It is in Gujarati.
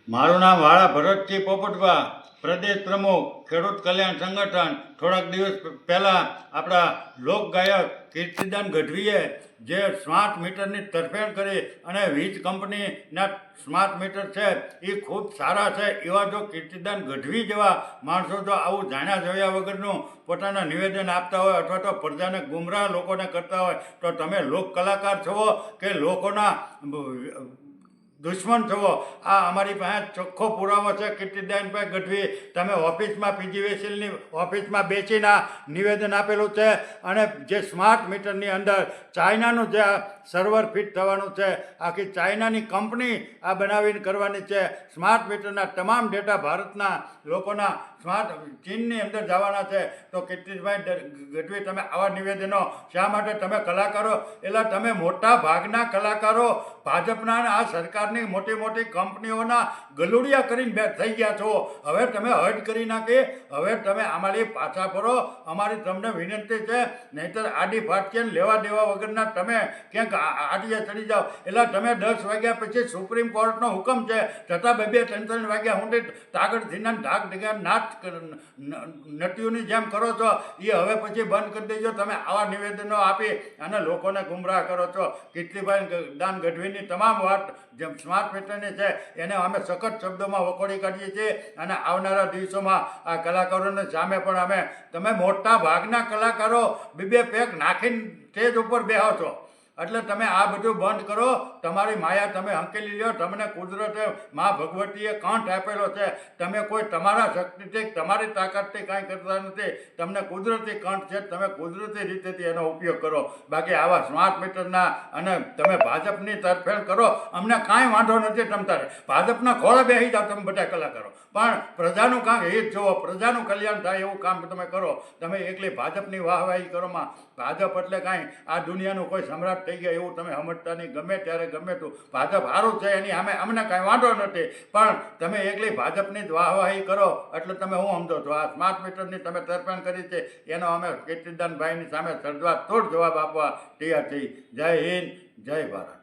મારું નામ વાળા ભરતજી પોપટભા, પ્રદેશ પ્રમુખ ખેડૂત કલ્યાણ સંગઠન. થોડાક દિવસ પહેલાં આપણા લોકગાયક કીર્તિદાન ગઢવીએ જે સ્માર્ટ મીટરની તરફેણ કરી અને વીજ કંપનીના સ્માર્ટ મીટર છે એ ખૂબ સારા છે. એવા જો કીર્તિદાન ગઢવી જેવા માણસો જો આવું જાણ્યા જોયા વગરનું પોતાના નિવેદન આપતા હોય અથવા તો પ્રજાને ગુમરાહ લોકોને કરતા હોય તો તમે લોક કલાકાર છો કે લોકોના દુશ્મન છો? આ અમારી પાસે ચોખ્ખો પુરાવો છે. કીર્તિદાનભાઈ ગઢવી, તમે ઓફિસમાં પીજીવીસીએલની ઓફિસમાં બેસીને નિવેદન આપેલું છે અને જે સ્માર્ટ મીટરની અંદર ચાઇનાનું જે સર્વર ફિટ થવાનું છે, આખી ચાઇનાની કંપની આ બનાવીને કરવાની છે. સ્માર્ટ મીટરના તમામ ડેટા ભારતના લોકોના સ્માર્ટ ચીનની અંદર જવાના છે. તો કીર્તિભાઈ ગઢવી, તમે આવા નિવેદનો શા માટે? તમે કલાકારો એટલે તમે મોટા ભાગના કલાકારો ભાજપના આ સરકારની મોટી મોટી કંપનીઓના ગલુડિયા કરીને થઈ ગયા છો. હવે તમે હદ કરી નાખી. હવે તમે અમારી પાછા ફરો, અમારી તમને વિનંતી છે. નહીંતર આડી ફાટકે લેવા દેવા વગરના તમે ક્યાંક આડીએ ચડી જાઓ. એટલે તમે 10 વાગ્યા પછી સુપ્રીમ કોર્ટનો હુકમ છે છતાં 2-3 વાગ્યા સુધી તાગડથી ઢાક ઢીગા નાચ નટીઓની જેમ કરો છો. એ હવે પછી બંધ કરી દેજો. તમે આવા નિવેદનો આપી અને લોકોને ગુમરાહ કરો છો. કીર્તિભાઈ દાન ગઢવીની તમામ વાત જેમ સ્માર્ટ મીટરની છે એને અમે સખત શબ્દોમાં વખોડી કાઢીએ છીએ અને આવનારા દિવસોમાં આ કલાકારોની સામે પણ અમે, તમે મોટા ભાગના કલાકારો બે પેક નાખીને સ્ટેજ ઉપર બેહો છો. એટલે તમે આ બધું બંધ કરો. તમારી માયા તમે હંકેલી લ્યો. તમને કુદરતે મા ભગવતીએ કંઠ આપેલો છે. તમે કોઈ તમારા શક્તિથી તમારી તાકાતથી કાંઈ કરતા નથી. તમને કુદરતી કંઠ છે. તમે કુદરતી રીતેથી એનો ઉપયોગ કરો. બાકી આવા સ્માર્ટ મીટરના અને તમે ભાજપની તરફેણ કરો, અમને કાંઈ વાંધો નથી. તમ તારે ભાજપના ખોળે બેસી જાઓ તમે બધા કલાકારો, પણ પ્રજાનું કાંઈક હિત જોવો, પ્રજાનું કલ્યાણ થાય એવું કામ તમે કરો. તમે એકલી ભાજપની વાહવાહી કરોમાં ભાજપ એટલે કાંઈ આ દુનિયાનું કોઈ સમ્રાટ થઈ ગયા એવું તમે સમજતા નહીં. ગમે ત્યારે ગમે તું ભાજપ સારું છે એની સામે અમને કાંઈ વાંધો નથી, પણ તમે એકલી ભાજપની જ વાહવાહી કરો એટલે તમે હું સમજો છો? આ સ્માર્ટ મીટરની તમે તરફેણ કરી છે એનો અમે કીર્તિદાનભાઈની સામે સર્જવા તોડ જવાબ આપવા તૈયાર થઈ. જય હિન્દ, જય ભારત.